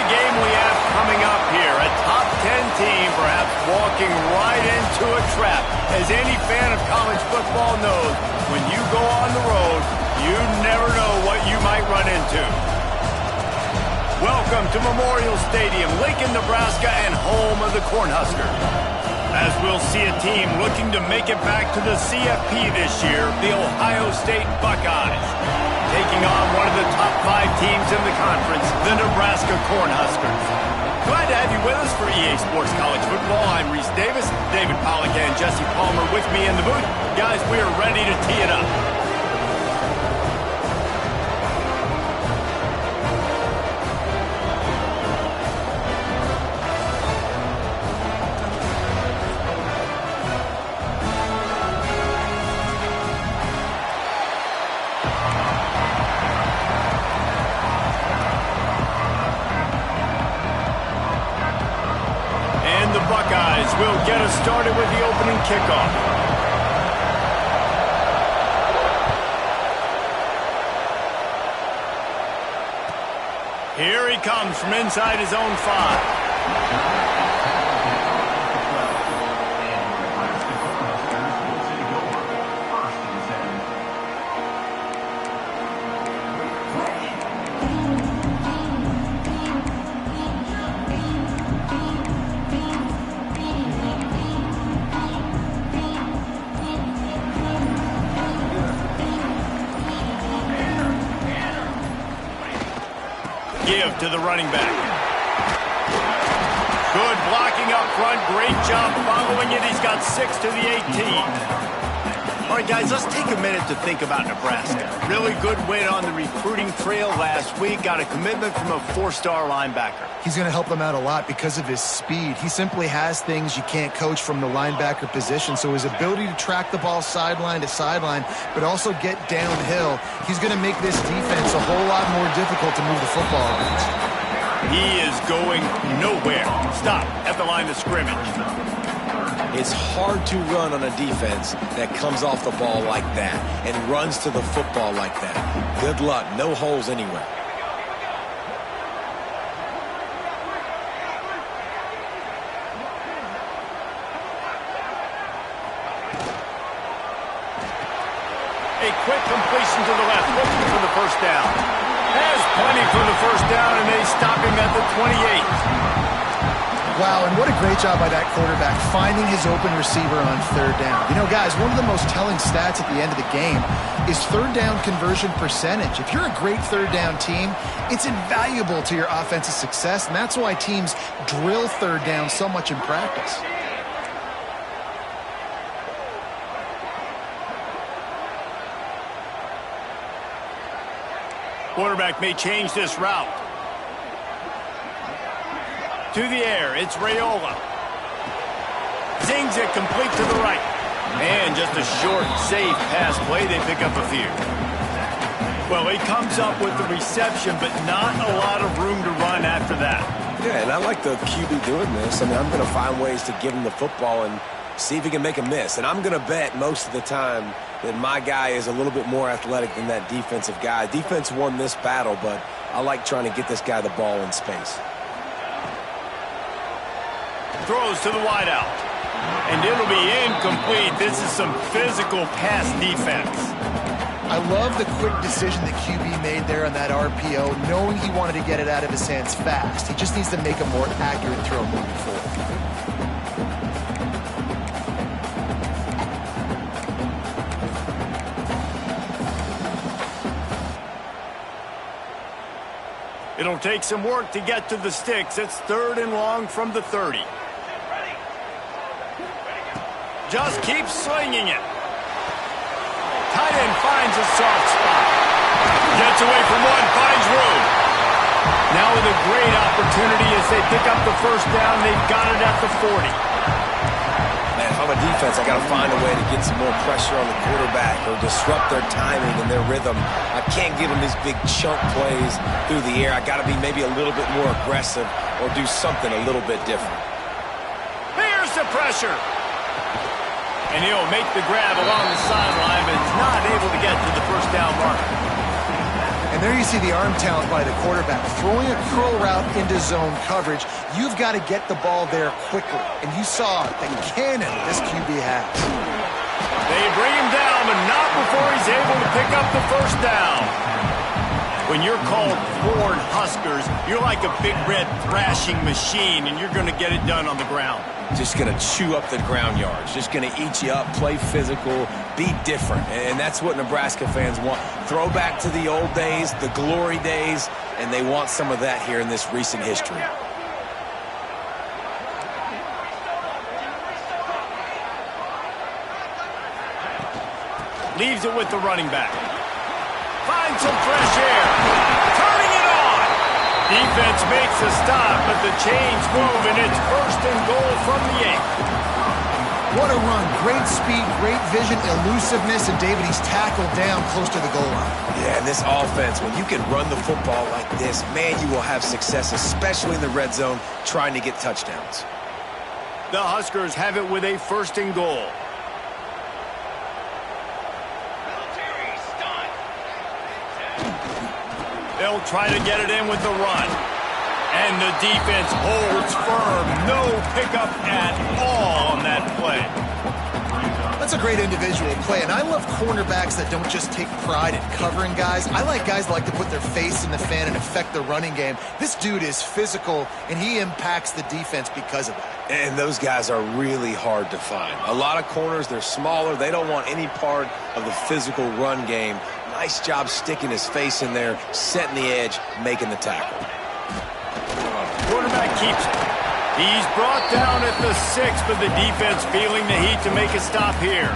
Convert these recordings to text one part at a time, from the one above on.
the game we have coming up here. A top 10 team perhaps walking right into a trap. As any fan of college football knows, when you go on the road, you never know what you might run into. Welcome to Memorial Stadium, Lincoln, Nebraska, and home of the Cornhuskers. As we'll see a team looking to make it back to the CFP this year, the Ohio State Buckeyes, taking on one of the top 5 teams in the conference, the Nebraska Cornhuskers. Glad to have you with us for EA Sports College Football. I'm Reese Davis, David Pollack and Jesse Palmer with me in the booth. Guys, we are ready to tee it up. Will get us started with the opening kickoff. Here he comes from inside his own 5. Give to the running back. Good blocking up front. Great job following it. He's got 6 to the 18. All right, guys, let's take a minute to think about Nebraska. Really good win on the recruiting trail last week. Got a commitment from a 4-star linebacker. He's going to help them out a lot because of his speed. He simply has things you can't coach from the linebacker position. So his ability to track the ball sideline to sideline, but also get downhill, he's going to make this defense a whole lot more difficult to move the football against. He is going nowhere. Stop at the line of scrimmage. It's hard to run on a defense that comes off the ball like that and runs to the football like that. Good luck. No holes anywhere. A quick completion to the left, looking for the first down. Has plenty for the first down, and they stop him at the 28. Wow, and what a great job by that quarterback finding his open receiver on 3rd down. You know, guys, one of the most telling stats at the end of the game is 3rd down conversion percentage. If you're a great 3rd down team, it's invaluable to your offensive success, and that's why teams drill 3rd down so much in practice. Quarterback may change this route. To the air, it's Raiola. Zings it complete to the right. And just a short, safe pass play. They pick up a few. Well, he comes up with the reception, but not a lot of room to run after that. Yeah, and I like the QB doing this. I mean, I'm going to find ways to give him the football and see if he can make a miss. And I'm going to bet most of the time that my guy is a little bit more athletic than that defensive guy. Defense won this battle, but I like trying to get this guy the ball in space. Throws to the wideout. And it'll be incomplete. This is some physical pass defense. I love the quick decision that QB made there on that RPO, knowing he wanted to get it out of his hands fast. He just needs to make a more accurate throw moving forward. It'll take some work to get to the sticks. It's 3rd and long from the 30. Just keeps slinging it. Tight end finds a soft spot. Gets away from one, finds room. Now with a great opportunity as they pick up the first down. They've got it at the 40. Man, if I'm a defense, I got to find a way to get some more pressure on the quarterback or disrupt their timing and their rhythm. I can't give them these big chunk plays through the air. I got to be maybe a little bit more aggressive or do something a little bit different. Here's the pressure. And he'll make the grab along the sideline, but he's not able to get to the first down marker. And there you see the arm talent by the quarterback. Throwing a curl route into zone coverage, you've got to get the ball there quickly. And you saw the cannon this QB has. They bring him down, but not before he's able to pick up the first down. When you're called Ford Huskers, you're like a big red thrashing machine, and you're going to get it done on the ground. Just going to chew up the ground yards. Just going to eat you up, play physical, be different. And that's what Nebraska fans want. Throw back to the old days, the glory days, and they want some of that here in this recent history. Leaves it with the running back. Finds some fresh air. Turning it on. Defense makes a stop, but the chains move, and it's first and goal from the 8. What a run. Great speed, great vision, elusiveness, and David, he's tackled down close to the goal line. Yeah, and this offense, when you can run the football like this, man, you will have success, especially in the red zone, trying to get touchdowns. The Huskers have it with a first and goal. They'll try to get it in with the run. And the defense holds firm. No pickup at all on that play. That's a great individual play, and I love cornerbacks that don't just take pride in covering guys. I like guys that like to put their face in the fan and affect the running game. This dude is physical, and he impacts the defense because of that. And those guys are really hard to find. A lot of corners, they're smaller. They don't want any part of the physical run game. Nice job sticking his face in there, setting the edge, making the tackle. Quarterback keeps it. He's brought down at the 6, but the defense feeling the heat to make a stop here.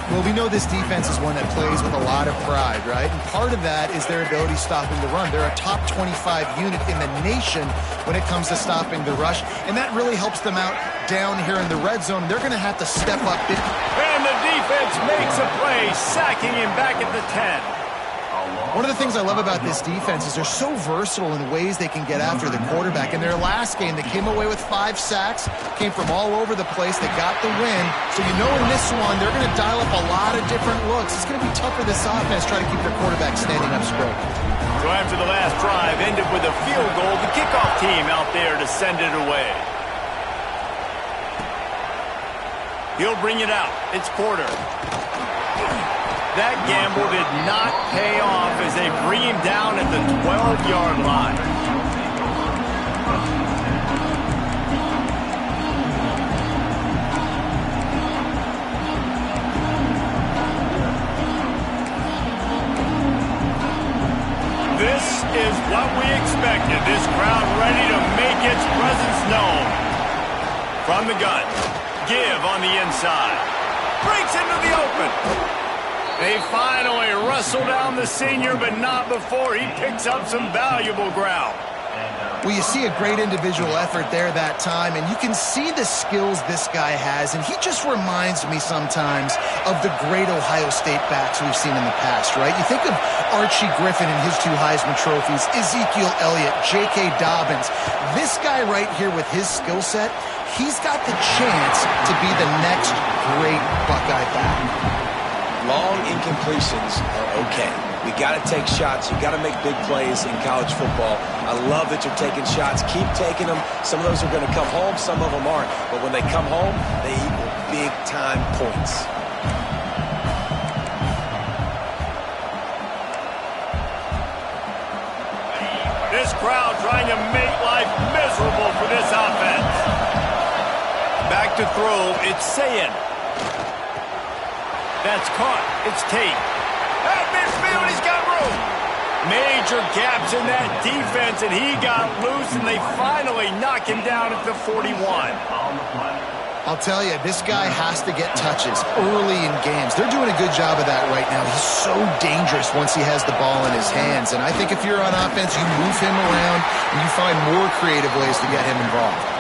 Well, we know this defense is one that plays with a lot of pride, right? And part of that is their ability stopping the run. They're a top 25 unit in the nation when it comes to stopping the rush, and that really helps them out down here in the red zone. They're going to have to step up. And the defense makes a play, sacking him back at the 10. One of the things I love about this defense is they're so versatile in ways they can get after the quarterback. In their last game, they came away with 5 sacks, came from all over the place. They got the win. So you know in this one, they're going to dial up a lot of different looks. It's going to be tough for this offense trying to keep their quarterback standing up straight. So after the last drive ended with a field goal, the kickoff team out there to send it away. He'll bring it out. It's Porter. That gamble did not pay off as they bring him down at the 12-yard line. This is what we expected. This crowd ready to make its presence known. From the gun, give on the inside. Breaks into the open. They finally wrestle down the senior, but not before he picks up some valuable ground. Well, you see a great individual effort there that time, and you can see the skills this guy has, and he just reminds me sometimes of the great Ohio State backs we've seen in the past, right? You think of Archie Griffin and his 2 Heisman trophies, Ezekiel Elliott, J.K. Dobbins. This guy right here with his skill set, he's got the chance to be the next great Buckeye back. Long incompletions are okay. We got to take shots. You got to make big plays in college football. I love that you're taking shots. Keep taking them. Some of those are going to come home. Some of them aren't. But when they come home, they equal big-time points. This crowd trying to make life miserable for this offense. Back to throw. It's Sayin. That's caught. It's Tate. At midfield, he's got room. Major gaps in that defense, and he got loose, and they finally knock him down at the 41. I'll tell you, this guy has to get touches early in games. They're doing a good job of that right now. He's so dangerous once he has the ball in his hands, and I think if you're on offense, you move him around, and you find more creative ways to get him involved.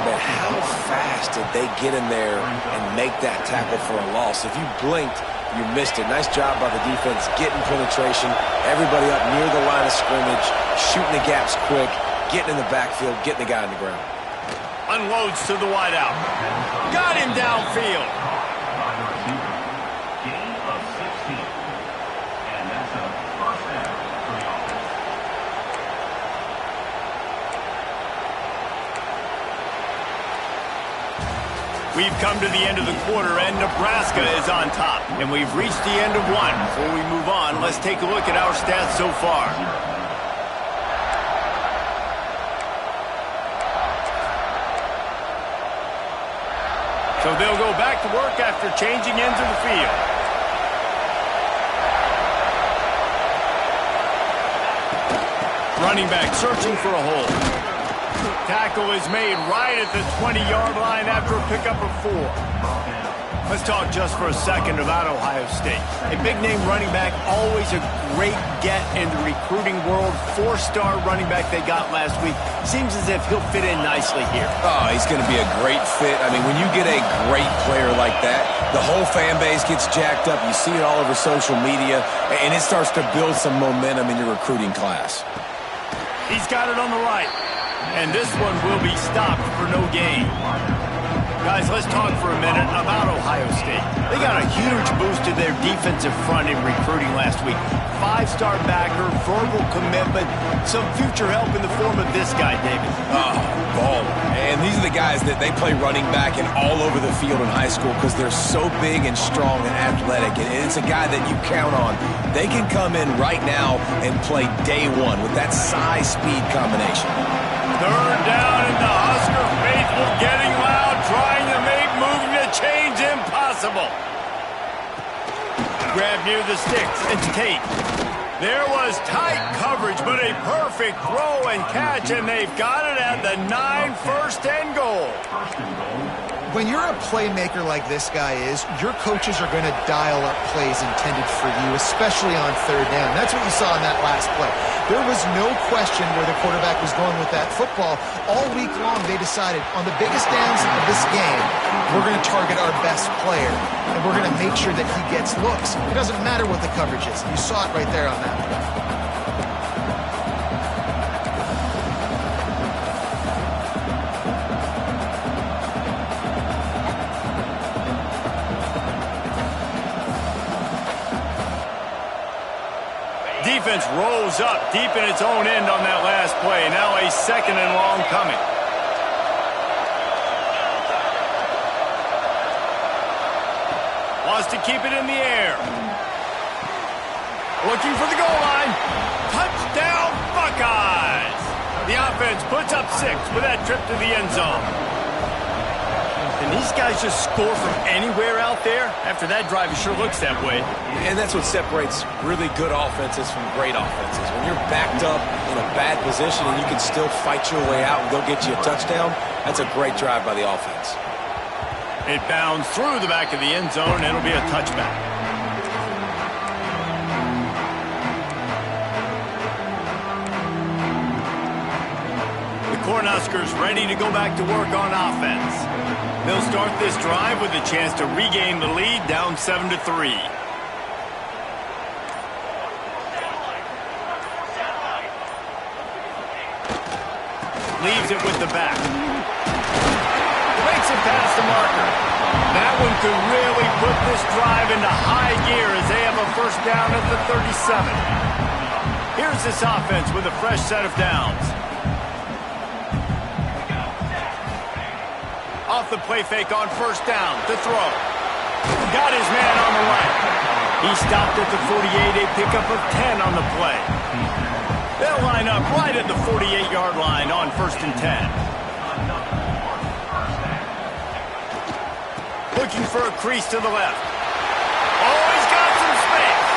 But how fast did they get in there and make that tackle for a loss? If you blinked, you missed it. Nice job by the defense getting penetration. Everybody up near the line of scrimmage, shooting the gaps quick, getting in the backfield, getting the guy on the ground. Unloads to the wideout. Got him downfield. We've come to the end of the quarter, and Nebraska is on top. And we've reached the end of one. Before we move on, let's take a look at our stats so far. So they'll go back to work after changing ends of the field. Running back searching for a hole. Tackle is made right at the 20-yard line after a pickup of 4. Let's talk just for a second about Ohio State. A big-name running back, always a great get in the recruiting world. 4-star running back they got last week. Seems as if he'll fit in nicely here. Oh, he's going to be a great fit. I mean, when you get a great player like that, the whole fan base gets jacked up. You see it all over social media, and it starts to build some momentum in your recruiting class. He's got it on the right. And this one will be stopped for no gain. Guys, let's talk for a minute about Ohio State. They got a huge boost to their defensive front in recruiting last week. 5-star backer, verbal commitment, some future help in the form of this guy, David. Oh, baller. And these are the guys that they play running back and all over the field in high school because they're so big and strong and athletic. And it's a guy that you count on. They can come in right now and play day one with that size-speed combination. Third down, and the Husker faithful getting loud, trying to make moving the chains impossible. Grab near the sticks. It's Tate. There was tight coverage, but a perfect throw and catch, and they've got it at the 9, first and goal. When you're a playmaker like this guy is, your coaches are going to dial up plays intended for you, especially on third down. That's what you saw in that last play. There was no question where the quarterback was going with that football. All week long, they decided on the biggest downs of this game, we're going to target our best player, and we're going to make sure that he gets looks. It doesn't matter what the coverage is. You saw it right there on that play. Defense rolls up deep in its own end on that last play. Now a 2nd and long coming. Wants to keep it in the air. Looking for the goal line. Touchdown, Buckeyes! The offense puts up 6 with that trip to the end zone. Can these guys just score from anywhere out there? After that drive, it sure looks that way. And that's what separates really good offenses from great offenses. When you're backed up in a bad position and you can still fight your way out and go get you a touchdown, that's a great drive by the offense. It bounds through the back of the end zone, and it'll be a touchback. The Cornhuskers ready to go back to work on offense. They'll start this drive with a chance to regain the lead, down 7-3. Leaves it with the back. Breaks it past the marker. That one could really put this drive into high gear as they have a first down at the 37. Here's this offense with a fresh set of downs. Off the play fake on first down to throw. Got his man on the right. He stopped at the 48, a pickup of 10 on the play. They'll line up right at the 48-yard line on 1st and 10. Looking for a crease to the left. Oh, he's got some space.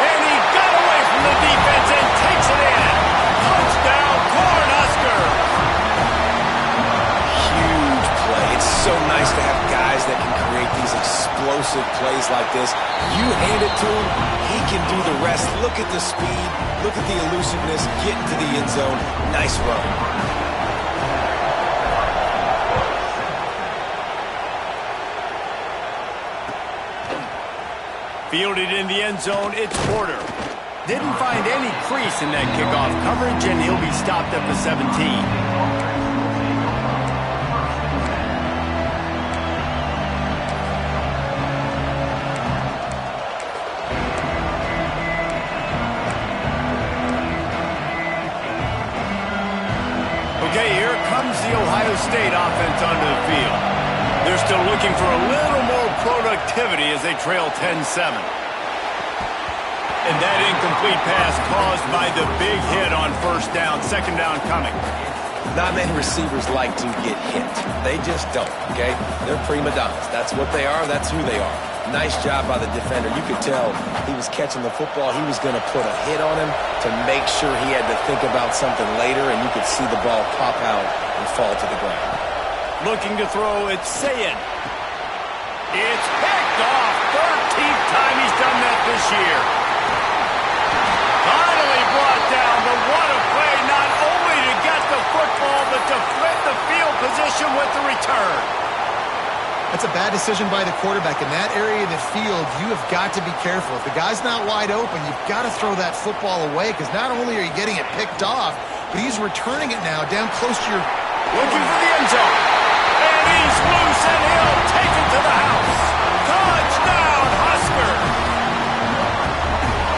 And he got away from the defense and takes it in. Touchdown, Cornhuskers. It's so nice to have guys that can create these explosive plays like this. You hand it to him, he can do the rest. Look at the speed, look at the elusiveness, get into the end zone. Nice run. Fielded in the end zone, it's Porter. Didn't find any crease in that kickoff coverage, and he'll be stopped at the 17. Okay, here comes the Ohio State offense onto the field. They're still looking for a little more productivity as they trail 10-7. And that incomplete pass caused by the big hit on first down. Second down coming. Not many receivers like to get hit. They just don't, okay? They're prima donnas. That's what they are. That's who they are. Nice job by the defender. You could tell he was catching the football. He was going to put a hit on him to make sure he had to think about something later, and you could see the ball pop out and fall to the ground. Looking to throw, it's Sayed. It's picked off. 13th time he's done that this year. Finally brought down, but what a play, not only to get the football, but to flip the field position with the return. That's a bad decision by the quarterback. In that area of the field, you have got to be careful. If the guy's not wide open, you've got to throw that football away, because not only are you getting it picked off, but he's returning it now down close to your... Looking for the end zone. And he's loose, and he'll take it to the house. Touchdown, Husker!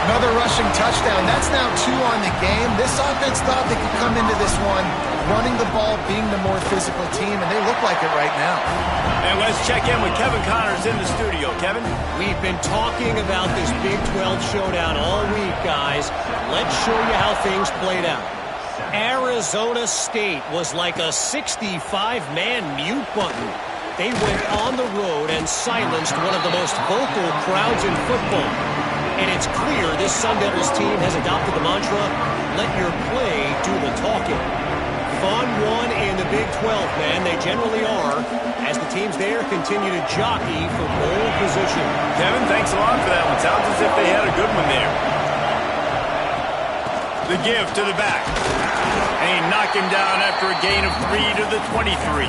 Another rushing touchdown. That's now 2 on the game. This offense thought they could come into this one running the ball, being the more physical team, and they look like it right now. And let's check in with Kevin Connors in the studio. Kevin? We've been talking about this Big 12 showdown all week, guys. Let's show you how things played out. Arizona State was like a 65-man mute button. They went on the road and silenced one of the most vocal crowds in football. And it's clear this Sun Devils team has adopted the mantra, let your play do the talking. Fun one in the Big 12, man. They generally are, as the teams there continue to jockey for pole position. Kevin, thanks a lot for that one. Sounds as if they had a good one there. The give to the back. And he knocked him down after a gain of 3 to the 23.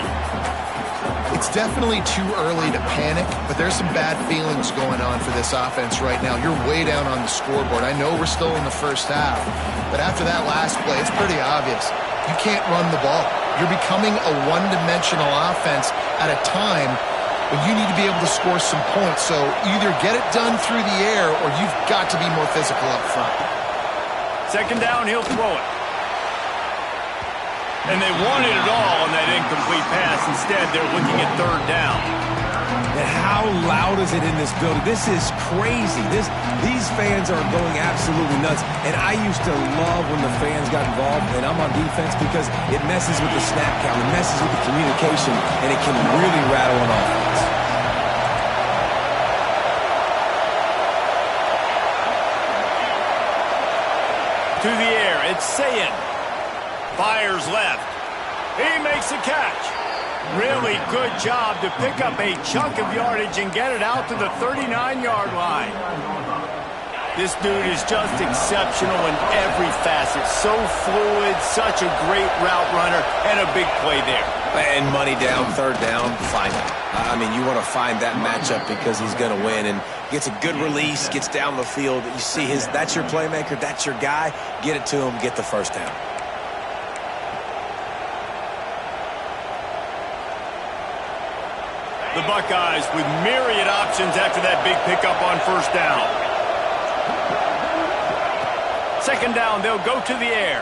It's definitely too early to panic, but there's some bad feelings going on for this offense right now. You're way down on the scoreboard. I know we're still in the first half, but after that last play, it's pretty obvious. You can't run the ball. You're becoming a one-dimensional offense at a time when you need to be able to score some points. So either get it done through the air or you've got to be more physical up front. Second down, he'll throw it. And they wanted it all on that incomplete pass. Instead, they're looking at third down. And how loud is it in this building? This is crazy. These fans are going absolutely nuts. And I used to love when the fans got involved, and I'm on defense, because it messes with the snap count, it messes with the communication, and it can really rattle an offense. To the air, it's Sayed. Fires left. He makes a catch. Really good job to pick up a chunk of yardage and get it out to the 39-yard line. This dude is just exceptional in every facet. So fluid, such a great route runner, and a big play there. And money down, third down, find him. I mean, you want to find that matchup because he's going to win, and gets a good release, gets down the field. You see that's your playmaker, that's your guy. Get it to him, get the first down. The Buckeyes with myriad options after that big pickup on first down. Second down, they'll go to the air.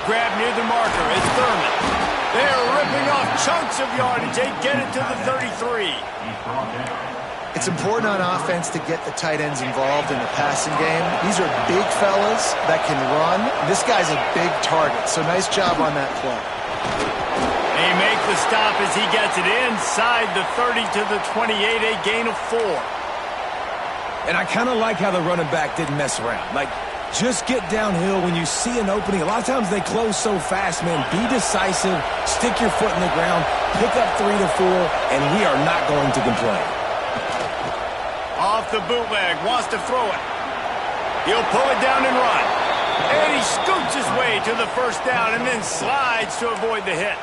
Grab near the marker, it's Thurman. They're ripping off chunks of yardage. They get it to the 33. It's important on offense to get the tight ends involved in the passing game. These are big fellas that can run. This guy's a big target, so nice job on that play. They make the stop as he gets it inside the 30 to the 28, a gain of 4. And I kind of like how the running back didn't mess around. Like, just get downhill when you see an opening. A lot of times they close so fast, man. Be decisive, stick your foot in the ground, pick up 3 to 4, and we are not going to complain. Off the bootleg, wants to throw it. He'll pull it down and run. And he scoots his way to the first down and then slides to avoid the hit.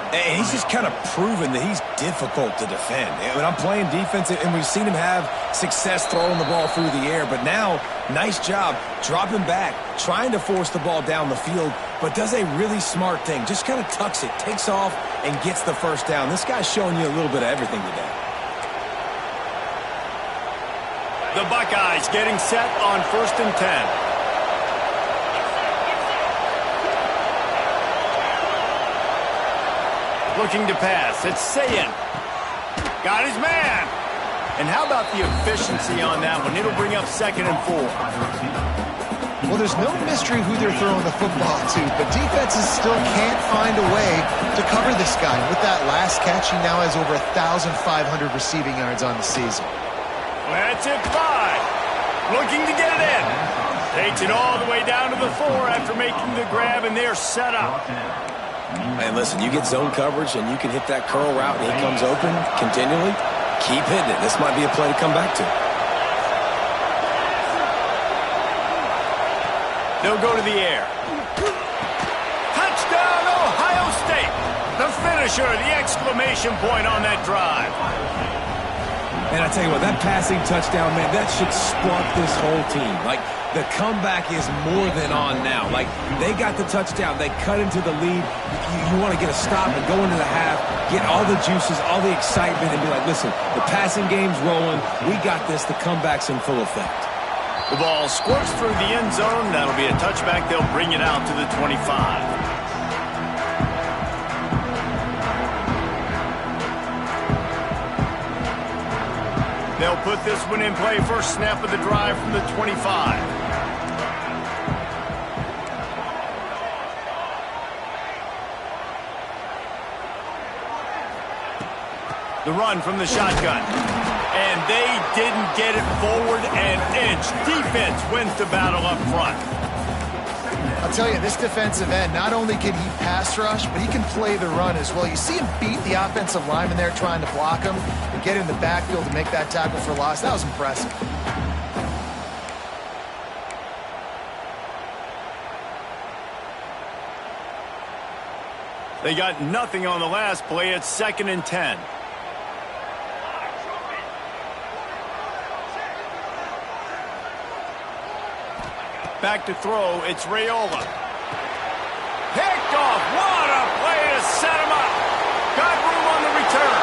And he's just kind of proven that he's difficult to defend. When I'm playing defense, and we've seen him have success throwing the ball through the air, but now, nice job dropping back, trying to force the ball down the field, but does a really smart thing. Just kind of tucks it, takes off, and gets the first down. This guy's showing you a little bit of everything today. The Buckeyes getting set on 1st and 10. Looking to pass. It's Sayin. Got his man. And how about the efficiency on that one? It'll bring up 2nd and 4. Well, there's no mystery who they're throwing the football to, but defenses still can't find a way to cover this guy. With that last catch, he now has over 1,500 receiving yards on the season. That's it, 5. Looking to get it in. Takes it all the way down to the 4 after making the grab, and they're set up. And listen, you get zone coverage and you can hit that curl route and he comes open continually. Keep hitting it. This might be a play to come back to. They'll go to the air. Touchdown, Ohio State. The finisher, the exclamation point on that drive. And I tell you what, that passing touchdown, man, that should spark this whole team. Like, the comeback is more than on now. Like, they got the touchdown. They cut into the lead. You want to get a stop and go into the half, get all the juices, all the excitement, and be like, listen, the passing game's rolling. We got this. The comeback's in full effect. The ball squirts through the end zone. That'll be a touchback. They'll bring it out to the 25. They'll put this one in play. First snap of the drive from the 25. The run from the shotgun. And they didn't get it forward an inch. Defense wins the battle up front. I'll tell you, this defensive end, not only can he pass rush, but he can play the run as well. You see him beat the offensive lineman there trying to block him and get in the backfield to make that tackle for loss. That was impressive. They got nothing on the last play. It's 2nd and 10. Back to throw, it's Raiola. Picked off, what a play to set him up. Got room on the return.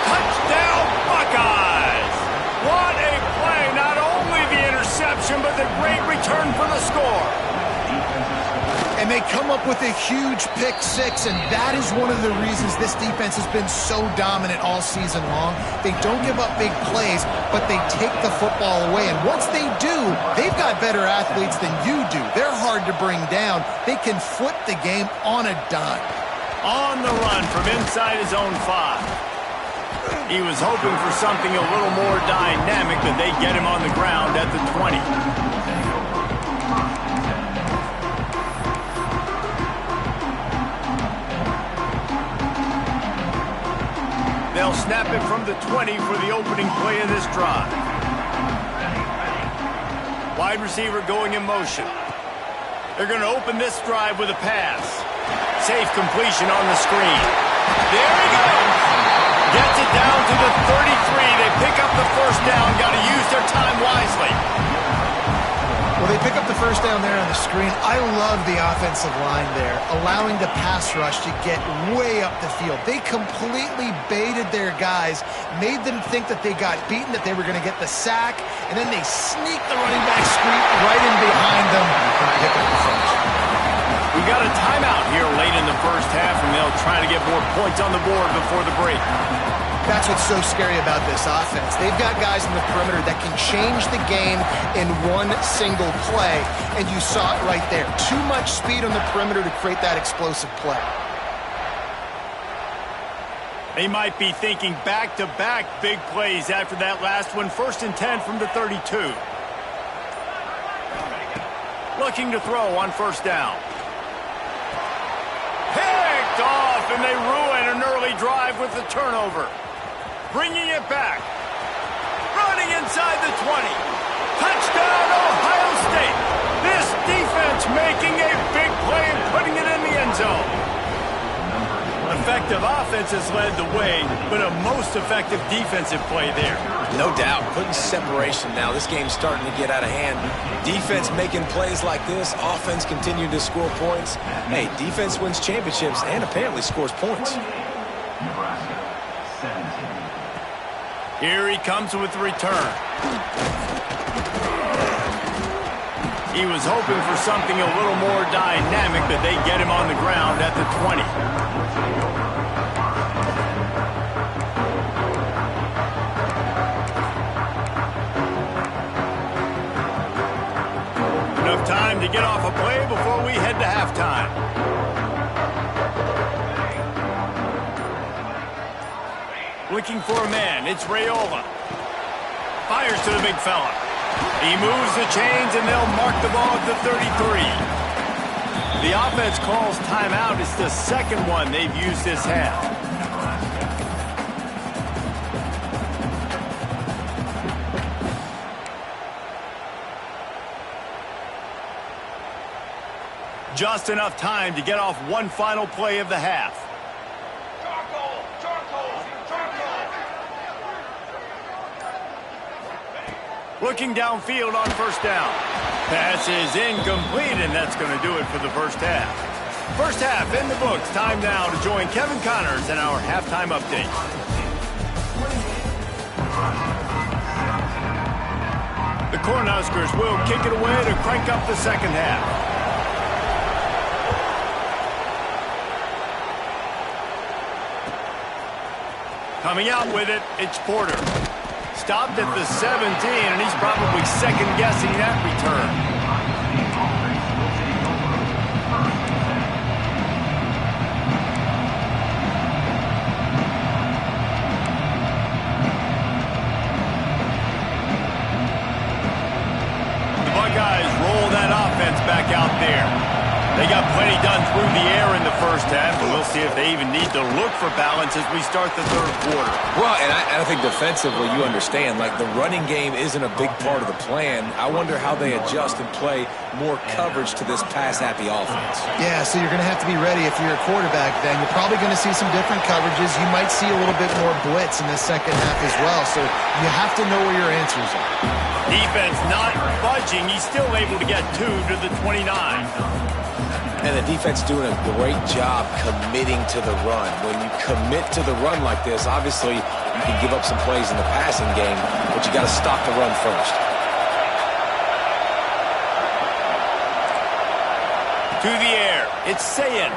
Touchdown, Buckeyes. What a play, not only the interception, but the great return for the score. And they come up with a huge pick 6, and that is one of the reasons this defense has been so dominant all season long. They don't give up big plays, but they take the football away. And once they do, they've got better athletes than you do. They're hard to bring down. They can flip the game on a dime. On the run from inside his own 5. He was hoping for something a little more dynamic, but they get him on the ground at the 20. They'll snap it from the 20 for the opening play of this drive. Wide receiver going in motion. They're going to open this drive with a pass. Safe completion on the screen. There he goes. Gets it down to the 33. They pick up the first down. Got to use their time wisely. Well, they pick up the first down there on the screen. I love the offensive line there, allowing the pass rush to get way up the field. They completely baited their guys, made them think that they got beaten, that they were going to get the sack, and then they sneak the running back screen right in behind them and pick up the finish. We got a timeout here late in the first half, and they'll try to get more points on the board before the break. That's what's so scary about this offense. They've got guys in the perimeter that can change the game in one single play, and you saw it right there. Too much speed on the perimeter to create that explosive play. They might be thinking back-to-back big plays after that last one. 1st and 10 from the 32. Looking to throw on first down. Picked off, and they ruin an early drive with the turnover. Bringing it back. Running inside the 20. Touchdown, Ohio State. This defense making a big play and putting it in the end zone. Effective offense has led the way, but a most effective defensive play there. No doubt. Putting separation now. This game's starting to get out of hand. Defense making plays like this. Offense continuing to score points. Hey, defense wins championships and apparently scores points. Here he comes with the return. He was hoping for something a little more dynamic, but they get him on the ground at the 20. Looking for a man. It's Raiola. Fires to the big fella. He moves the chains, and they'll mark the ball at the 33. The offense calls timeout. It's the second one they've used this half. Just enough time to get off one final play of the half. Looking downfield on first down. Pass is incomplete, and that's going to do it for the first half. First half in the books. Time now to join Kevin Connors in our halftime update. The Cornhuskers will kick it away to crank up the second half. Coming out with it, it's Porter. Stopped at the 17, and he's probably second-guessing that return. The Buckeyes roll that offense back out there. They got plenty done through the air in the first half, and we'll see if they even need to look for balance as we start the third quarter. Well, and I think defensively, you understand, like the running game isn't a big part of the plan. I wonder how they adjust and play more coverage to this pass-happy offense. Yeah, so you're going to have to be ready if you're a quarterback then. You're probably going to see some different coverages. You might see a little bit more blitz in the second half as well, so you have to know where your answers are. Defense not budging. He's still able to get 2 to the 29. And the defense doing a great job committing to the run. When you commit to the run like this, obviously you can give up some plays in the passing game, but you got to stop the run first. To the air, it's Sayin.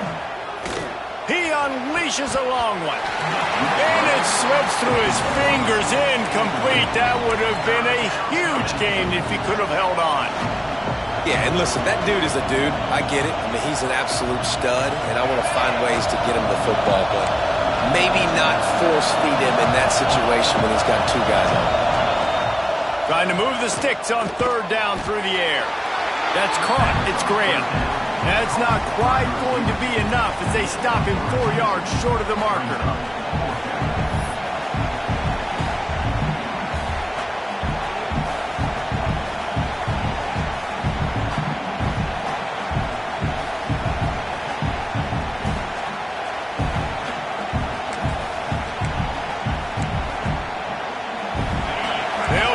He unleashes a long one. And it slips through his fingers, incomplete. That would have been a huge gain if he could have held on. Yeah, and listen, that dude is a dude. I get it. I mean, he's an absolute stud, and I want to find ways to get him the football, but maybe not force feed him in that situation when he's got 2 guys on him. Trying to move the sticks on third down through the air. That's caught. It's Graham. That's not quite going to be enough as they stop him 4 yards short of the marker.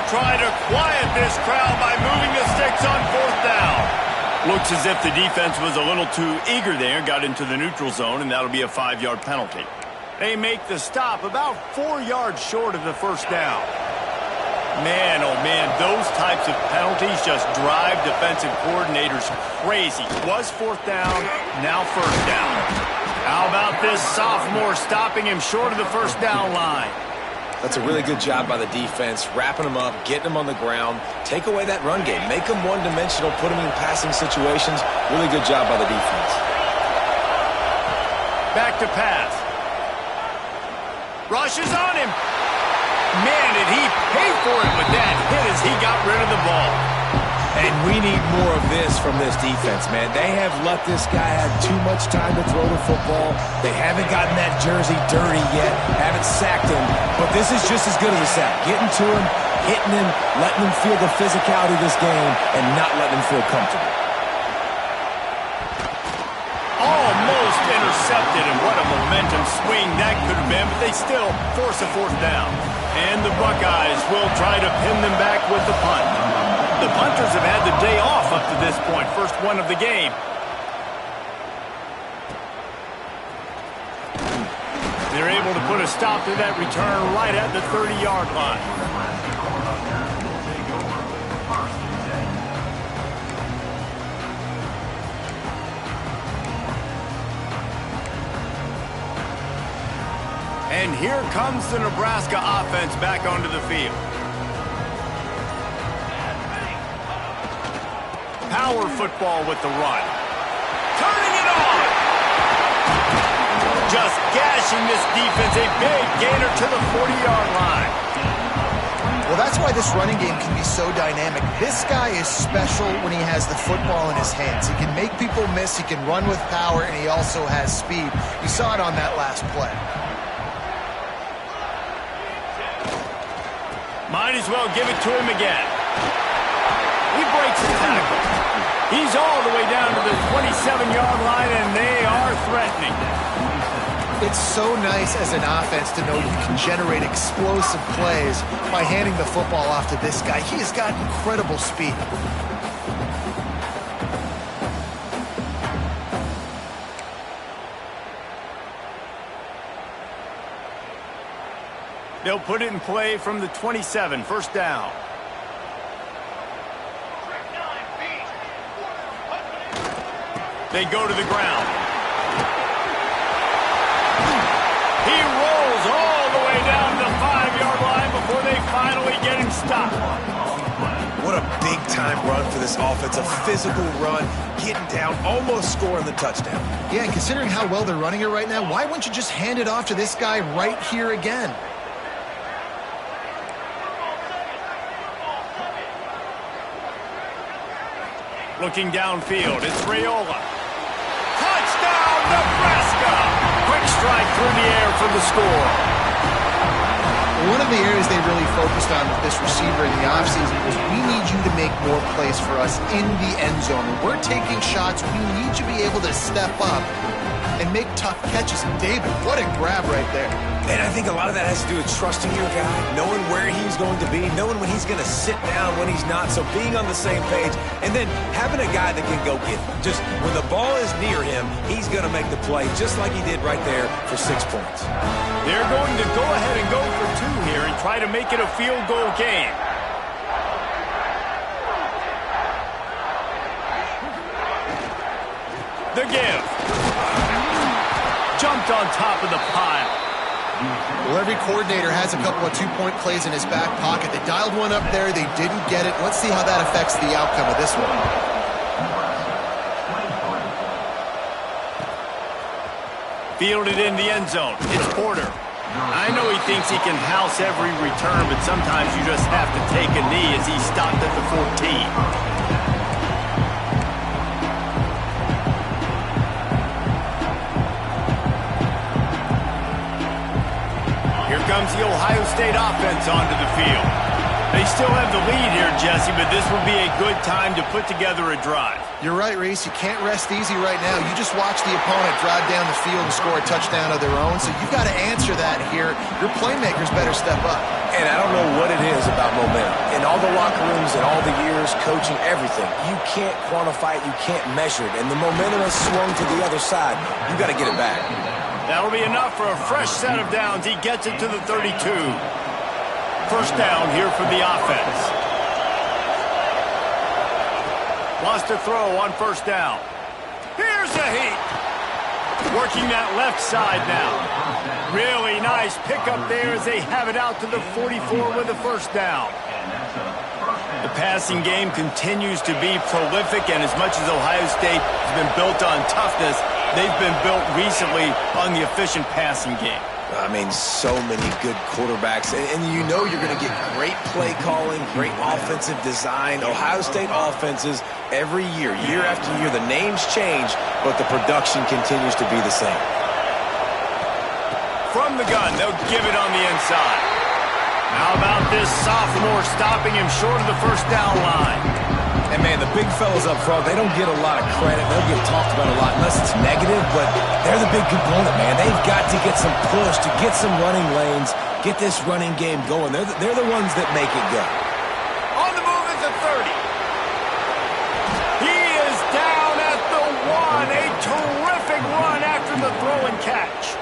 Try to quiet this crowd by moving the sticks on fourth down. Looks as if the defense was a little too eager there, got into the neutral zone, and that'll be a 5-yard penalty. They make the stop about 4 yards short of the first down. Man, oh man, those types of penalties just drive defensive coordinators crazy. Was fourth down, now first down. How about this sophomore stopping him short of the first down line? That's a really good job by the defense, wrapping them up, getting them on the ground, take away that run game, make them one-dimensional, put them in passing situations. Really good job by the defense. Back to pass. Rush is on him. Man, did he pay for it with that hit as he got rid of the ball. And we need more of this from this defense, man. They have let this guy have too much time to throw the football. They haven't gotten that jersey dirty yet, haven't sacked him. But this is just as good as a sack. Getting to him, hitting him, letting him feel the physicality of this game, and not letting him feel comfortable. Almost intercepted, and what a momentum swing that could have been, but they still force a fourth down. And the Buckeyes will try to pin them back with the punt. The punters have had the day off up to this point. First one of the game. They're able to put a stop to that return right at the 30-yard line. And here comes the Nebraska offense back onto the field. Power football with the run. Turning it on! Just gashing this defense, a big gainer to the 40-yard line. Well, that's why this running game can be so dynamic. This guy is special when he has the football in his hands. He can make people miss, he can run with power, and he also has speed. You saw it on that last play. Might as well give it to him again. He breaks the tackle. He's all the way down to the 27-yard line, and they are threatening. It's so nice as an offense to know you can generate explosive plays by handing the football off to this guy. He has got incredible speed. They'll put it in play from the 27, first down. They go to the ground. He rolls all the way down the 5-yard line before they finally get him stopped. What a big-time run for this offense. A physical run, getting down, almost scoring the touchdown. Yeah, and considering how well they're running it right now, why wouldn't you just hand it off to this guy right here again? Looking downfield, it's Raiola. Touchdown, Nebraska! Quick strike through the air for the score. One of the areas they really focused on with this receiver in the offseason was we need you to make more plays for us in the end zone. When we're taking shots, we need you to be able to step up and make tough catches. And David, what a grab right there. And I think a lot of that has to do with trusting your guy, knowing where he's going to be, knowing when he's going to sit down, when he's not, so being on the same page, and then having a guy that can go get it. Just when the ball is near him, he's going to make the play, just like he did right there for 6 points. They're going to go ahead and go for 2 here and try to make it a field goal game. The give. Jumped on top of the pile. Well, every coordinator has a couple of 2-point plays in his back pocket. They dialed one up there. They didn't get it. Let's see how that affects the outcome of this one. Fielded in the end zone. It's Porter. I know he thinks he can house every return, but sometimes you just have to take a knee as he stopped at the 14. Comes the Ohio State offense onto the field. They still have the lead here, Jesse, but this will be a good time to put together a drive. You're right, Reese. You can't rest easy right now. You just watch the opponent drive down the field and score a touchdown of their own, so you've got to answer that here. Your playmakers better step up. And I don't know what it is about momentum. In all the locker rooms and all the years, coaching, everything, you can't quantify it, you can't measure it, and the momentum has swung to the other side. You got to get it back. That'll be enough for a fresh set of downs. He gets it to the 32. First down here for the offense. Wants to throw on first down. Here's a heat. Working that left side now. Really nice pickup there as they have it out to the 44 with a first down. The passing game continues to be prolific, and as much as Ohio State has been built on toughness, they've been built recently on the efficient passing game. I mean, so many good quarterbacks, and you know you're going to get great play calling, great offensive design. Ohio State offenses every year after year, the names change, but the production continues to be the same. From the gun, they'll give it on the inside. How about this sophomore stopping him short of the first down line? And, man, the big fellas up front, they don't get a lot of credit. They'll get talked about a lot unless it's negative, but they're the big component, man. They've got to get some push, to get some running lanes, get this running game going. They're the ones that make it go. On the move at the 30. He is down at the 1. A terrific run after the throw and catch.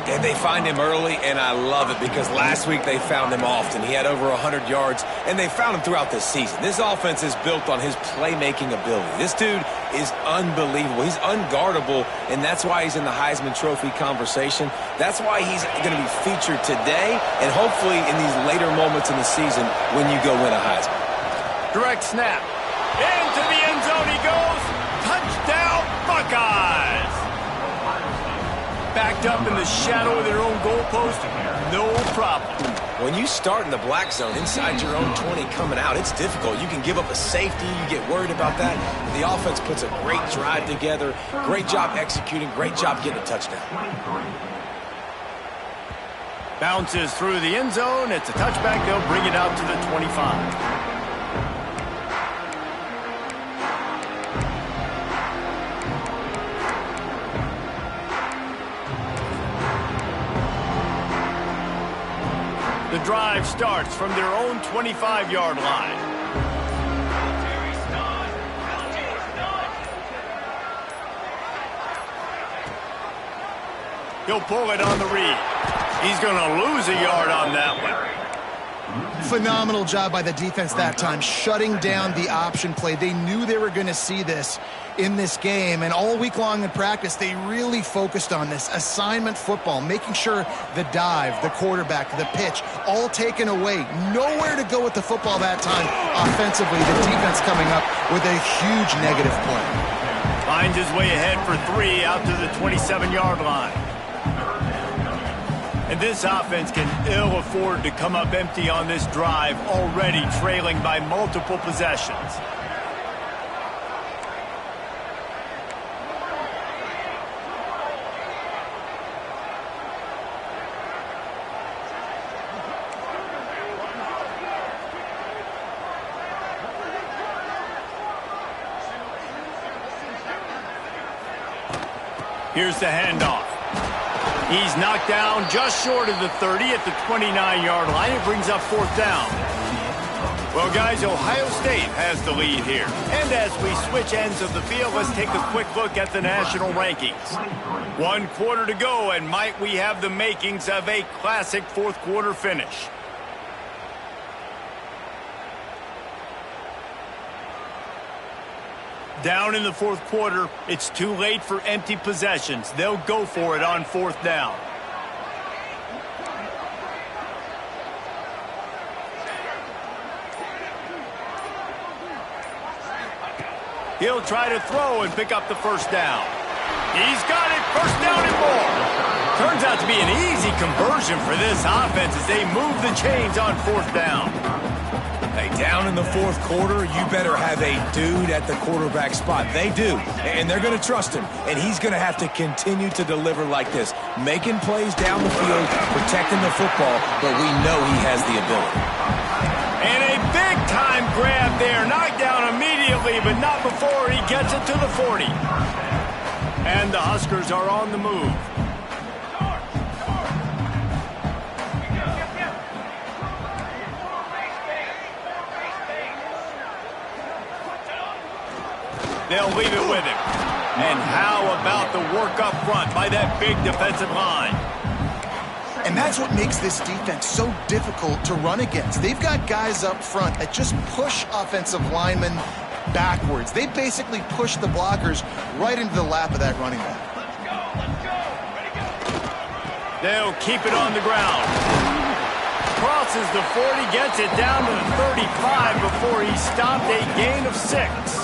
And they find him early, and I love it because last week they found him often. He had over 100 yards, and they found him throughout this season. This offense is built on his playmaking ability. This dude is unbelievable. He's unguardable, and that's why he's in the Heisman Trophy conversation. That's why he's going to be featured today and hopefully in these later moments in the season when you go win a Heisman. Direct snap. Into the end zone he goes. Touchdown, Buckeyes. tucked up in the shadow of their own goalpost, no problem. When you start in the black zone inside your own 20 coming out, it's difficult. You can give up a safety. You get worried about that. The offense puts a great drive together. Great job executing. Great job getting a touchdown. Bounces through the end zone. It's a touchback. They'll bring it out to the 25. The drive starts from their own 25-yard line. He'll pull it on the read. He's going to lose a yard on that one. Phenomenal job by the defense that time, shutting down the option play. They knew they were going to see this in this game, and all week long in practice, they really focused on this assignment football, making sure the dive, the quarterback, the pitch, all taken away. Nowhere to go with the football that time. Offensively, the defense coming up with a huge negative play. Finds his way ahead for 3 out to the 27-yard line. And this offense can ill afford to come up empty on this drive, already trailing by multiple possessions. Here's the handoff. He's knocked down just short of the 30 at the 29-yard line. It brings up 4th down. Well, guys, Ohio State has the lead here. And as we switch ends of the field, let's take a quick look at the national rankings. 1 quarter to go, and might we have the makings of a classic fourth-quarter finish. Down in the 4th quarter, it's too late for empty possessions. They'll go for it on 4th down. He'll try to throw and pick up the 1st down. He's got it, 1st down and more. Turns out to be an easy conversion for this offense as they move the chains on 4th down. Hey, down in the 4th quarter, you better have a dude at the quarterback spot. They do, and they're going to trust him, and he's going to have to continue to deliver like this, making plays down the field, protecting the football, but we know he has the ability. And a big-time grab there, knocked down immediately, but not before he gets it to the 40. And the Huskers are on the move. They'll leave it with him. And how about the work up front by that big defensive line? And that's what makes this defense so difficult to run against. They've got guys up front that just push offensive linemen backwards. They basically push the blockers right into the lap of that running back. They'll keep it on the ground. Crosses the 40, gets it down to the 35 before he stopped, a gain of 6.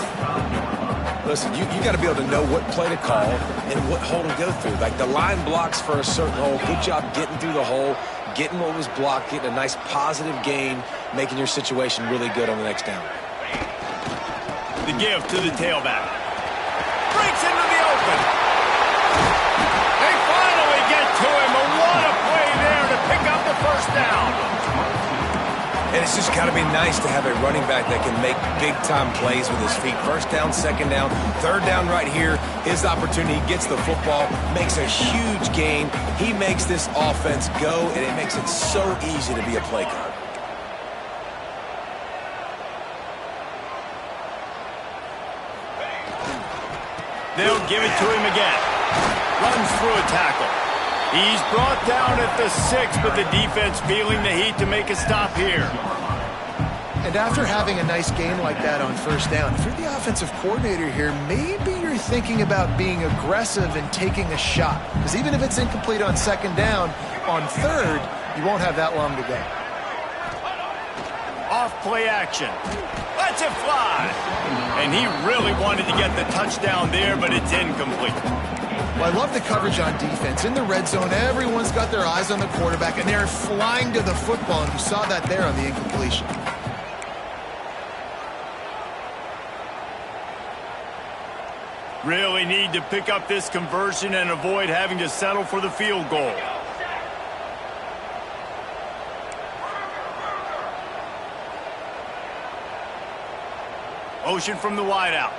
Listen, you got to be able to know what play to call and what hole to go through. Like the line blocks for a certain hole. Good job getting through the hole, getting what was blocked, getting a nice positive gain, making your situation really good on the next down. The give to the tailback. Breaks into the open. They finally get to him. But what a play there to pick up the 1st down. And it's just got to be nice to have a running back that can make big-time plays with his feet. 1st down, 2nd down, 3rd down right here. His opportunity, gets the football, makes a huge gain. He makes this offense go, and it makes it so easy to be a play caller. They'll give it to him again. Runs through a tackle. He's brought down at the 6, but the defense feeling the heat to make a stop here. And after having a nice game like that on 1st down, if you're the offensive coordinator here, maybe you're thinking about being aggressive and taking a shot. Because even if it's incomplete on 2nd down, on 3rd, you won't have that long to go. Off play action. Lets it fly. And he really wanted to get the touchdown there, but it's incomplete. Well, I love the coverage on defense. In the red zone, everyone's got their eyes on the quarterback, and they're flying to the football, and you saw that there on the incompletion. Really need to pick up this conversion and avoid having to settle for the field goal. Motion from the wideout.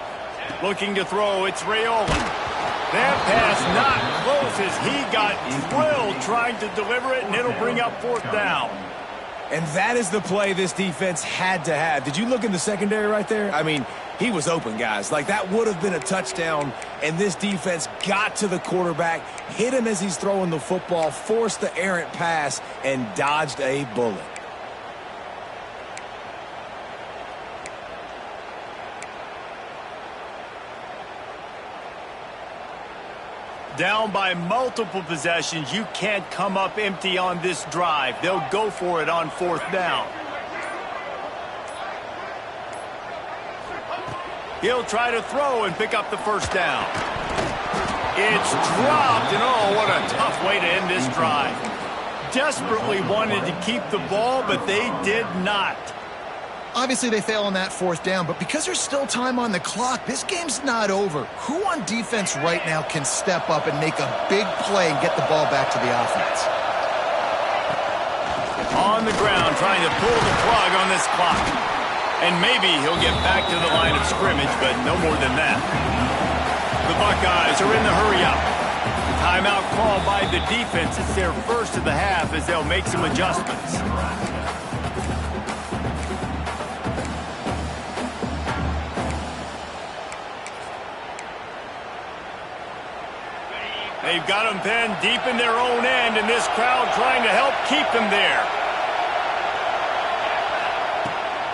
Looking to throw, it's Raiola. That pass not close as he got drilled trying to deliver it, and it'll bring up fourth down. And that is the play this defense had to have. Did you look in the secondary right there? I mean, he was open, guys. Like, that would have been a touchdown, and this defense got to the quarterback, hit him as he's throwing the football, forced the errant pass, and dodged a bullet. Down by multiple possessions, you can't come up empty on this drive. They'll go for it on fourth down. He'll try to throw and pick up the first down. It's dropped, and oh, what a tough way to end this drive. Desperately wanted to keep the ball, but they did not. Obviously, they fail on that fourth down, but because there's still time on the clock, this game's not over. Who on defense right now can step up and make a big play and get the ball back to the offense? On the ground, trying to pull the plug on this clock. And maybe he'll get back to the line of scrimmage, but no more than that. The Buckeyes are in the hurry-up. Timeout called by the defense. It's their first of the half as they'll make some adjustments. They've got them pinned deep in their own end, and this crowd trying to help keep them there.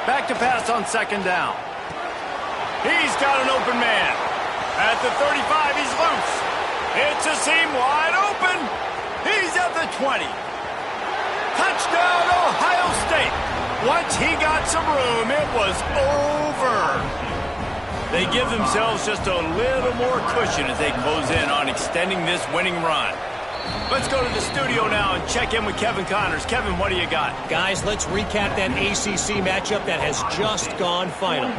Back to pass on second down. He's got an open man. At the 35, he's loose. It's a seam wide open. He's at the 20. Touchdown, Ohio State. Once he got some room, it was over. They give themselves just a little more cushion as they close in on extending this winning run. Let's go to the studio now and check in with Kevin Connors. Kevin, what do you got? Guys, let's recap that ACC matchup that has just gone final.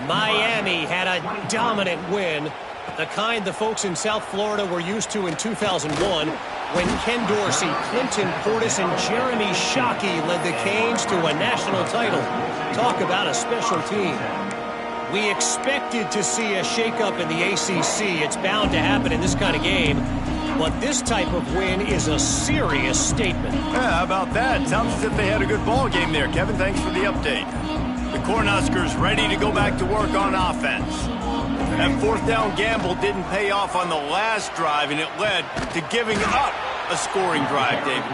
Miami had a dominant win, the kind the folks in South Florida were used to in 2001 when Ken Dorsey, Clinton Portis, and Jeremy Shockey led the Canes to a national title. Talk about a special team. We expected to see a shakeup in the ACC. It's bound to happen in this kind of game. But this type of win is a serious statement. Yeah, how about that? Sounds as if they had a good ball game there. Kevin, thanks for the update. The Cornhuskers ready to go back to work on offense. That fourth down gamble didn't pay off on the last drive, and it led to giving up a scoring drive, David.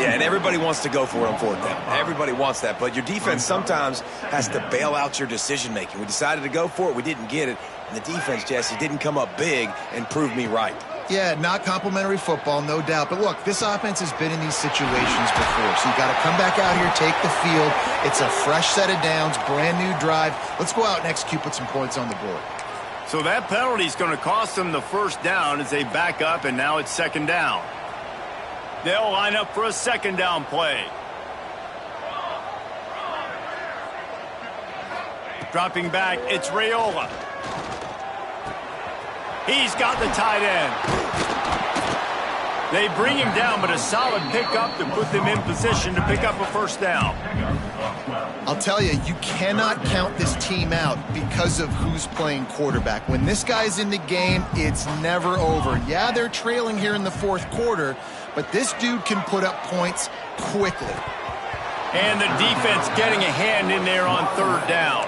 Yeah, and everybody wants to go for it on fourth down. Everybody wants that, but your defense sometimes has to bail out your decision-making. We decided to go for it. We didn't get it. And the defense, Jesse, didn't come up big and prove me right. Yeah, not complimentary football, no doubt. But look, this offense has been in these situations before. So you got to come back out here, take the field. It's a fresh set of downs, brand new drive. Let's go out and execute, put some points on the board. So that penalty is going to cost them the first down as they back up, and now it's second down. They'll line up for a second down play. Dropping back, it's Raiola. He's got the tight end. They bring him down, but a solid pickup to put them in position to pick up a first down. I'll tell you, you cannot count this team out because of who's playing quarterback. When this guy's in the game, it's never over. Yeah, they're trailing here in the fourth quarter, but this dude can put up points quickly. And the defense getting a hand in there on third down.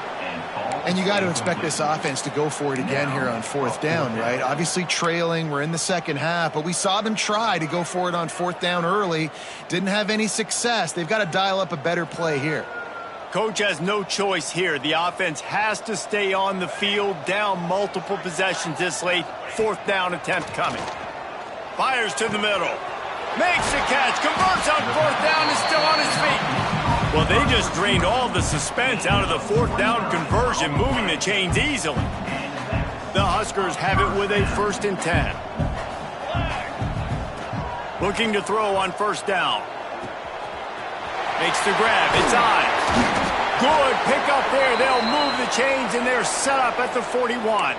And you got to expect this offense to go for it again here on fourth down, right? Obviously trailing, we're in the second half, but we saw them try to go for it on fourth down early. Didn't have any success. They've got to dial up a better play here. Coach has no choice here. The offense has to stay on the field, down multiple possessions this late. Fourth down attempt coming. Fires to the middle. Makes the catch, converts on fourth down, is still on his feet. Well, they just drained all the suspense out of the fourth down conversion, moving the chains easily. The Huskers have it with a 1st and 10. Looking to throw on first down. Makes the grab. It's on. Good pick up there. They'll move the chains, and they're set up at the 41.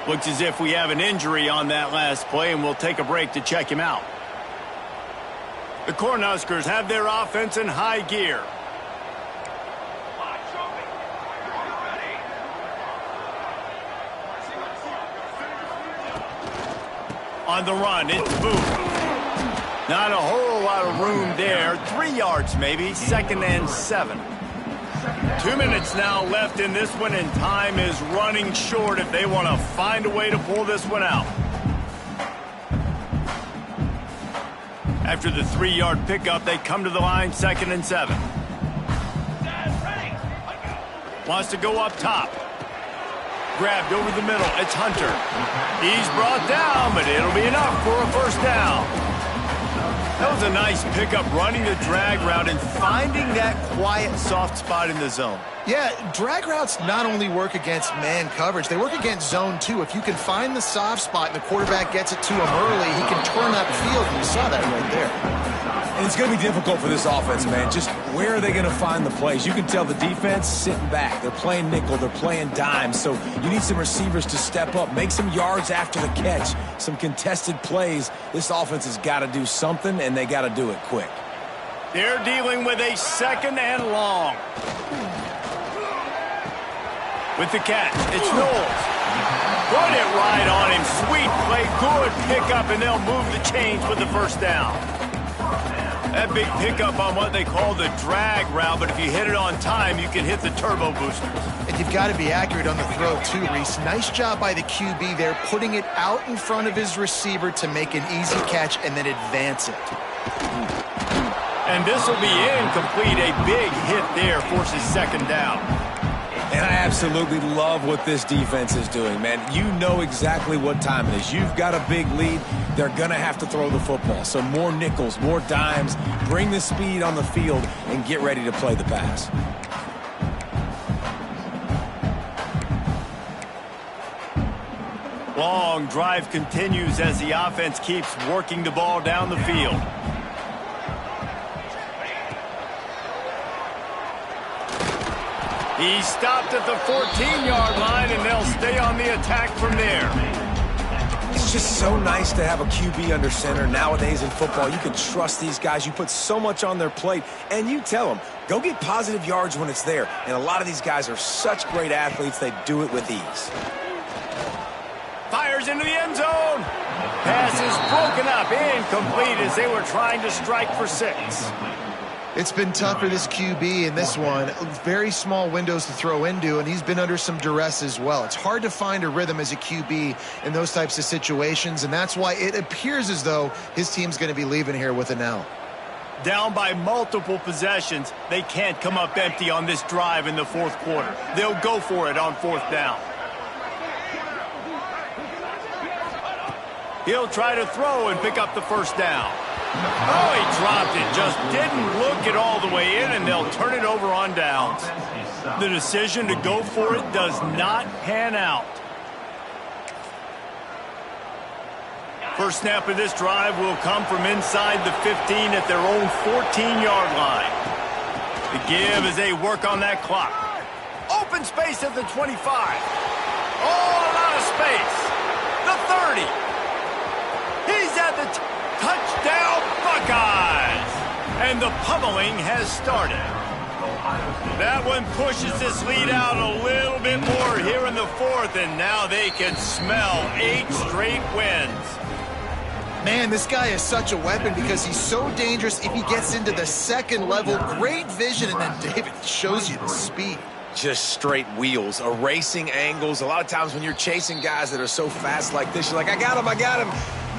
Looks as if we have an injury on that last play, and we'll take a break to check him out. The Cornhuskers have their offense in high gear. On the run, it's Booth. Not a whole lot of room there. 3 yards maybe, 2nd and 7. 2 minutes now left in this one, and time is running short if they want to find a way to pull this one out. After the 3-yard pickup, they come to the line, 2nd and 7. Wants to go up top. Grabbed over the middle. It's Hunter. He's brought down, but it'll be enough for a first down. That was a nice pickup, running the drag route and finding that quiet, soft spot in the zone. Yeah, drag routes not only work against man coverage, they work against zone too. If you can find the soft spot and the quarterback gets it to him early, he can turn upfield, and you saw that right there. And it's going to be difficult for this offense, man. Just where are they going to find the plays? You can tell the defense sitting back. They're playing nickel. They're playing dime. So you need some receivers to step up, make some yards after the catch, some contested plays. This offense has got to do something, and they got to do it quick. They're dealing with a 2nd and long. With the catch, it's Knowles. Put it right on him. Sweet play, good pickup, and they'll move the chains with the first down. That big pickup on what they call the drag route, but if you hit it on time, you can hit the turbo boosters. And you've got to be accurate on the throw too, Reese. Nice job by the QB there, putting it out in front of his receiver to make an easy catch and then advance it. And this will be incomplete. A big hit there forces 2nd down. And I absolutely love what this defense is doing, man. You know exactly what time it is. You've got a big lead. They're going to have to throw the football. So more nickels, more dimes. Bring the speed on the field and get ready to play the pass. Long drive continues as the offense keeps working the ball down the field. He stopped at the 14-yard line, and they'll stay on the attack from there. It's just so nice to have a QB under center. Nowadays in football, you can trust these guys. You put so much on their plate, and you tell them, go get positive yards when it's there. And a lot of these guys are such great athletes, they do it with ease. Fires into the end zone. Pass is broken up, incomplete as they were trying to strike for 6. It's been tough for this QB in this one. Very small windows to throw into, and he's been under some duress as well. It's hard to find a rhythm as a QB in those types of situations, and that's why it appears as though his team's going to be leaving here with an L. Down by multiple possessions, they can't come up empty on this drive in the 4th quarter. They'll go for it on 4th down. He'll try to throw and pick up the first down. Oh, he dropped it. Just didn't look it all the way in, and they'll turn it over on downs. The decision to go for it does not pan out. First snap of this drive will come from inside the 15 at their own 14-yard line. The give as they work on that clock. Open space at the 25. Oh, a lot of space. The 30. He's at the touchdown, Buckeyes! And the pummeling has started. That one pushes this lead out a little bit more here in the 4th, and now they can smell 8 straight wins. Man, this guy is such a weapon because he's so dangerous if he gets into the 2nd level. Great vision, and then David shows you the speed. Just straight wheels, erasing angles. A lot of times when you're chasing guys that are so fast like this, you're like, I got him, I got him.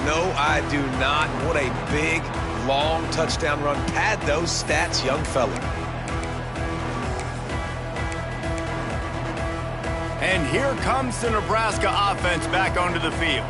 No, I do not. What a big, long touchdown run. Pad those stats, young fella. And here comes the Nebraska offense back onto the field.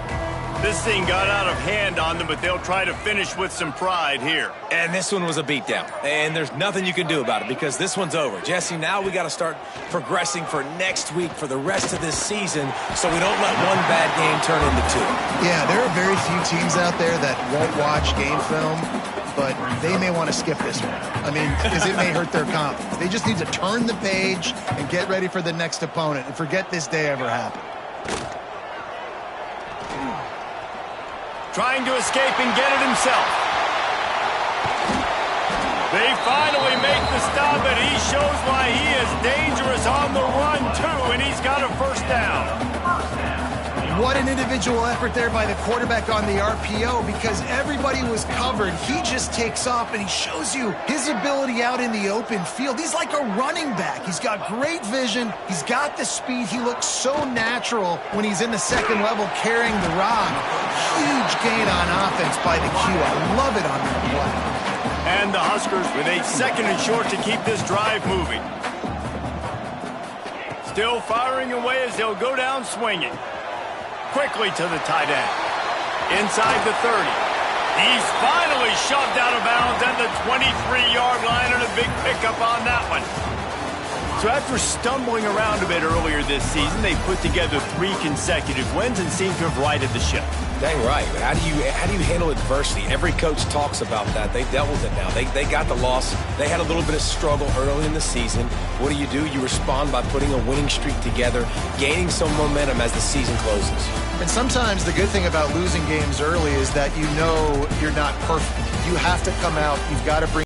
This thing got out of hand on them, but they'll try to finish with some pride here. And this one was a beatdown. And there's nothing you can do about it because this one's over. Jesse, now we got to start progressing for next week for the rest of this season so we don't let one bad game turn into two. Yeah, there are very few teams out there that won't watch game film, but they may want to skip this one. I mean, because it may hurt their confidence. They just need to turn the page and get ready for the next opponent and forget this day ever happened. Trying to escape and get it himself. They finally make the stop, and he shows why he is dangerous on the run, too, and he's got a first down. What an individual effort there by the quarterback on the RPO because everybody was covered. He just takes off, and he shows you his ability out in the open field. He's like a running back. He's got great vision. He's got the speed. He looks so natural when he's in the second level carrying the rock. Huge gain on offense by the Q. I love it on that play. And the Huskers with a 2nd and short to keep this drive moving. Still firing away as they'll go down swinging. Quickly to the tight end. Inside the 30. He's finally shoved out of bounds at the 23-yard line, and a big pickup on that one. So after stumbling around a bit earlier this season, they put together 3 consecutive wins and seem to have righted the ship. Dang right. How do you handle adversity? Every coach talks about that. They dealt with it now. They got the loss. They had a little bit of struggle early in the season. What do? You respond by putting a winning streak together, gaining some momentum as the season closes. And sometimes the good thing about losing games early is that you know you're not perfect. You have to come out. You've got to bring